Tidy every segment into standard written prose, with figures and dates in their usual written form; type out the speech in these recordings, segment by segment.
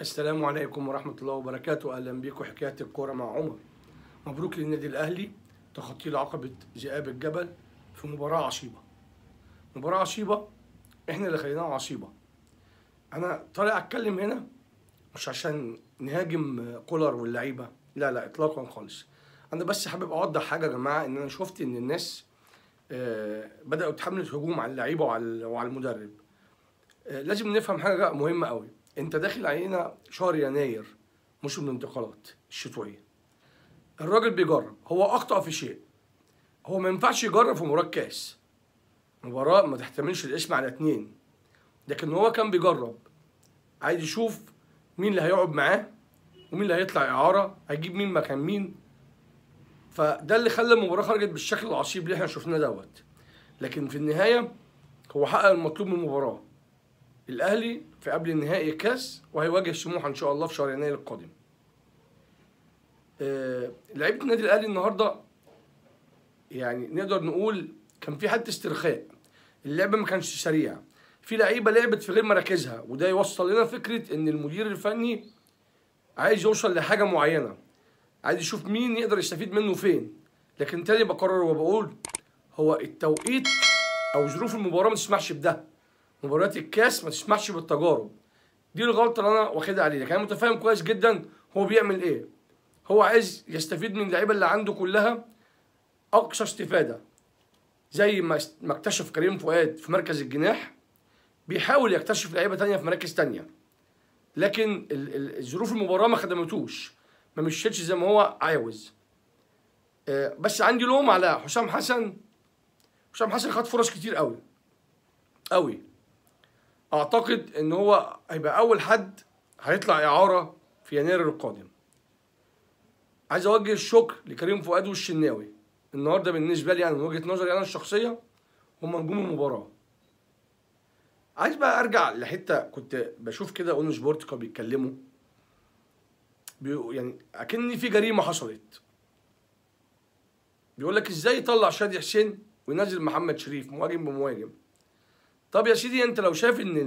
السلام عليكم ورحمة الله وبركاته. أهلا بيكم حكاية الكورة مع عمر. مبروك للنادي الأهلي تخطي لعقبة ذئاب الجبل في مباراة عصيبة. مباراة عصيبة إحنا اللي خليناها عصيبة. أنا طالع أتكلم هنا مش عشان نهاجم كولر واللعيبة، لا إطلاقا خالص. أنا بس حابب أوضح حاجة يا جماعة، إن أنا شفت إن الناس بدأوا تحمل هجوم على اللعيبة وعلى المدرب. لازم نفهم حاجة مهمة قوي. انت داخل علينا شهر يناير، موسم الانتقالات الشتوية. الراجل بيجرب، هو اخطأ في شيء. هو ما ينفعش يجرب في مباراة كاس، مباراة ما تحتملش الاسم على اتنين. لكن هو كان بيجرب، عايز يشوف مين اللي هيقعد معاه ومين اللي هيطلع اعارة، هيجيب مين مكان مين. فده اللي خلى المباراة خرجت بالشكل العصيب اللي احنا شفناه دوت. لكن في النهاية هو حقق المطلوب من المباراة. الأهلي في قبل النهائي الكاس، وهيواجه سموحة إن شاء الله في شهر يناير القادم. لعيبة النادي الأهلي النهاردة يعني نقدر نقول كان في حالة استرخاء، اللعبة ما كانش سريع، في لعيبة لعبت في غير مراكزها، وده يوصل لنا فكرة إن المدير الفني عايز يوصل لحاجة معينة، عايز يشوف مين يقدر يستفيد منه فين. لكن تاني بقرر وبقول هو التوقيت أو ظروف المباراة ما تسمحش بده. مباريات الكاس ما تسمحش بالتجارب دي. الغلطه اللي انا واخدها عليه، لكن انا متفاهم كويس جدا هو بيعمل ايه. هو عايز يستفيد من اللعيبه اللي عنده كلها اقصى استفاده، زي ما اكتشف كريم فؤاد في مركز الجناح، بيحاول يكتشف لعيبه تانية في مراكز تانية. لكن ظروف المباراه ما خدمتوش، ما مشيتش زي ما هو عاوز. بس عندي لوم على حسام حسن. حسام حسن خد فرص كتير قوي قوي. اعتقد ان هو هيبقى اول حد هيطلع اعاره في يناير القادم. عايز اوجه الشكر لكريم فؤاد والشناوي. النهارده بالنسبه لي، يعني من وجهه نظري انا الشخصيه، هم نجوم المباراه. عايز بقى ارجع لحته كنت بشوف كده اون سبورت كانوا بيتكلموا، يعني اكن في جريمه حصلت. بيقول لك ازاي يطلع شادي حسين وينزل محمد شريف مهاجم بمهاجم. طب يا سيدي، انت لو شايف ان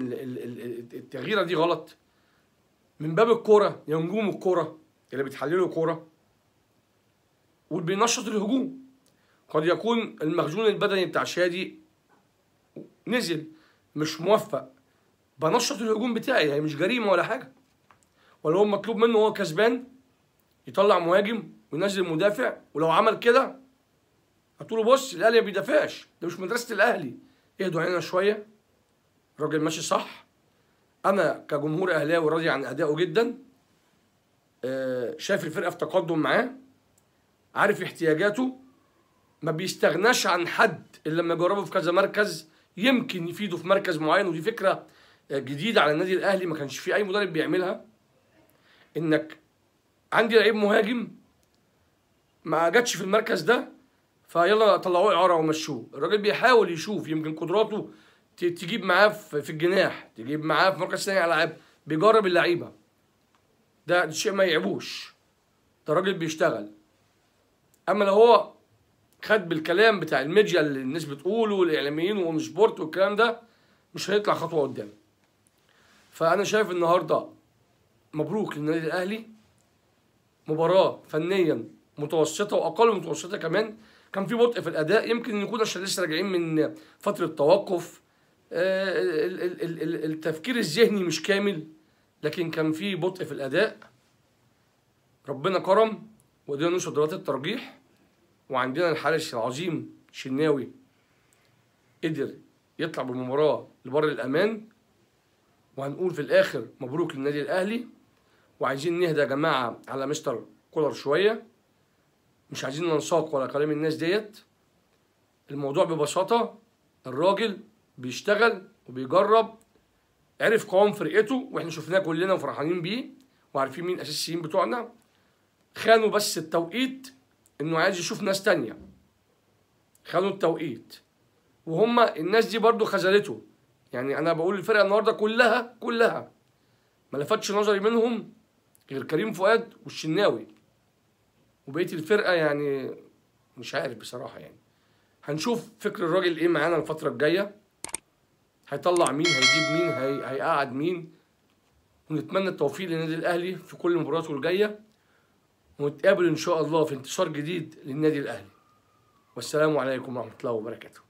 التغييره دي غلط من باب الكوره، يا نجوم الكوره اللي بتحللوا كوره واللي بينشط الهجوم، قد يكون المخزون البدني بتاع شادي نزل مش موفق، بنشط الهجوم بتاعي، هي مش جريمه ولا حاجه. ولا هو مطلوب منه وهو كسبان يطلع مهاجم وينزل مدافع؟ ولو عمل كده هتقولوا بص الاهلي ما بيدافعش، ده مش مدرسه الاهلي. اهدوا علينا شويه، الراجل ماشي صح. انا كجمهور اهلاوي راضي عن ادائه جدا. شايف الفرقه في تقدم معاه، عارف احتياجاته، ما بيستغناش عن حد الا لما يجربه في كذا مركز يمكن يفيده في مركز معين. ودي فكره جديده على النادي الاهلي، ما كانش في اي مدرب بيعملها. انك عندي لعيب مهاجم ما جاتش في المركز ده، فيلا طلعوه اعاره ومشوه. الراجل بيحاول يشوف يمكن قدراته تجيب معاه في الجناح، تجيب معاه في مركز ثاني العاب، بيجرب اللعيبه. ده شيء ما يعيبوش، ده راجل بيشتغل. اما لو هو خد بالكلام بتاع الميديا اللي الناس بتقوله والاعلاميين واون سبورت والكلام ده، مش هيطلع خطوه قدام. فانا شايف النهارده مبروك للنادي الاهلي، مباراه فنيا متوسطه واقل من متوسطه كمان. كان في بطء في الاداء، يمكن نكون عشان لسه راجعين من فتره توقف، التفكير الذهني مش كامل، لكن كان في بطء في الاداء. ربنا كرم وقدرنا نوصل ضربات الترجيح، وعندنا الحارس العظيم شناوي قدر يطلع بالمباراه لبر الامان. وهنقول في الاخر مبروك للنادي الاهلي. وعايزين نهدى يا جماعه على مستر كولر شويه، مش عايزين ننساق ولا كلام الناس ديت. الموضوع ببساطه، الراجل بيشتغل وبيجرب، عرف قوام فرقته واحنا شفناه كلنا وفرحانين بيه وعارفين مين الاساسيين بتوعنا. خانوا بس التوقيت، انه عايز يشوف ناس تانية، خانوا التوقيت. وهم الناس دي برضو خذلته. يعني انا بقول الفرقه النهارده كلها ما لفتش نظري منهم غير كريم فؤاد والشناوي، وبقيه الفرقه يعني مش عارف بصراحه. يعني هنشوف فكر الراجل ايه معانا الفتره الجايه، هيطلع مين، هيجيب مين، هيقعد مين. ونتمنى التوفيق للنادي الاهلي في كل مباراته الجايه، ونتقابل ان شاء الله في انتصار جديد للنادي الاهلي. والسلام عليكم ورحمه الله وبركاته.